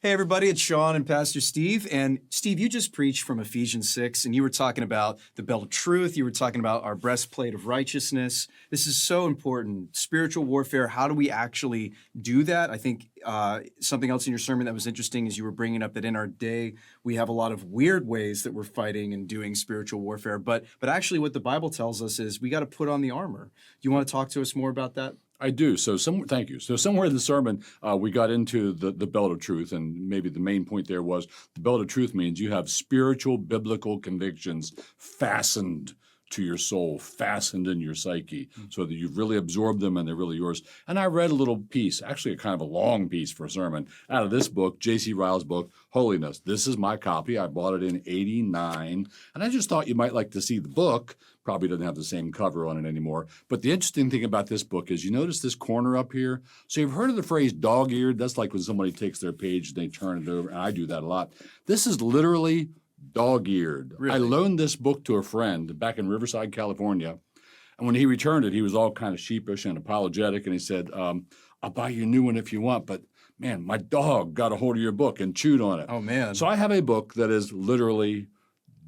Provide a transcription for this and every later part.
Hey, everybody, it's Sean and Pastor Steve. And Steve, you just preached from Ephesians 6, and you were talking about the belt of truth. You were talking about our breastplate of righteousness. This is so important. Spiritual warfare, how do we actually do that? I think something else in your sermon that was interesting is you were bringing up that in our day, we have a lot of weird ways that we're fighting and doing spiritual warfare. But actually what the Bible tells us is we got to put on the armor. Do you want to talk to us more about that? I do. Thank you. So somewhere in the sermon, we got into the belt of truth, and maybe the main point there was the belt of truth means you have spiritual, biblical convictions fastened to your soul, fastened in your psyche, so that you've really absorbed them and they're really yours. And I read a little piece, actually a kind of a long piece for a sermon, out of this book, J.C. Ryle's book, Holiness. This is my copy. I bought it in '89, and I just thought you might like to see the book. Probably doesn't have the same cover on it anymore. But the interesting thing about this book is you notice this corner up here? So you've heard of the phrase dog-eared? That's like when somebody takes their page and they turn it over, and I do that a lot. This is literally dog-eared. Really? I loaned this book to a friend back in Riverside, California, and when he returned it, he was all kind of sheepish and apologetic, and he said, I'll buy you a new one if you want, but man, my dog got a hold of your book and chewed on it. Oh, man. So I have a book that is literally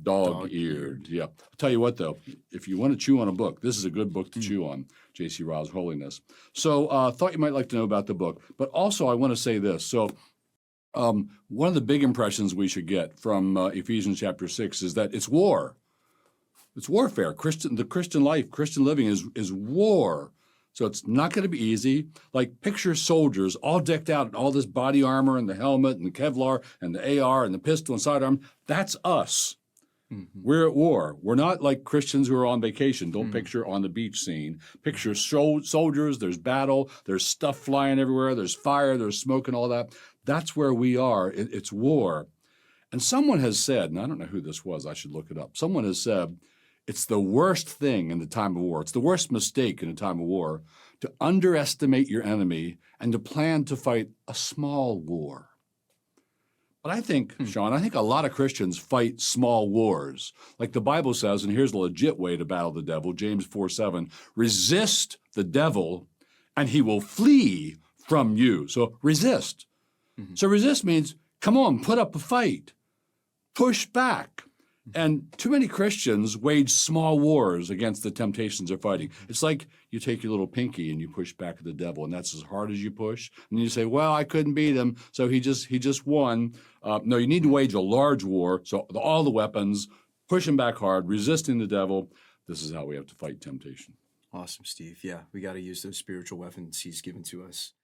dog-eared. Yeah. I'll tell you what, though, if you want to chew on a book, this is a good book to chew on, J.C. Ryle's Holiness. So thought you might like to know about the book. But also I want to say this. So one of the big impressions we should get from Ephesians chapter 6 is that it's war. It's warfare. The Christian life, Christian living is war. So it's not going to be easy. Like picture soldiers all decked out in all this body armor and the helmet and the Kevlar and the AR and the pistol and sidearm. That's us. Mm-hmm. We're at war. We're not like Christians who are on vacation. Don't picture on the beach scene. Picture soldiers, there's battle, there's stuff flying everywhere, there's fire, there's smoke and all that. That's where we are. It's war. And someone has said, and I don't know who this was, I should look it up. Someone has said, it's the worst thing in the time of war. It's the worst mistake in a time of war to underestimate your enemy and to plan to fight a small war. But I think, Sean, I think a lot of Christians fight small wars. Like the Bible says, and here's the legit way to battle the devil, James 4:7, resist the devil and he will flee from you. So resist. Mm-hmm. So resist means, come on, put up a fight. Push back. And too many Christians wage small wars against the temptations they're fighting. It's like you take your little pinky and you push back at the devil, and that's as hard as you push. And you say, well, I couldn't beat him, so he just won. No, you need to wage a large war, so all the weapons, pushing back hard, resisting the devil. This is how we have to fight temptation. Awesome, Steve. Yeah, we got to use those spiritual weapons he's given to us.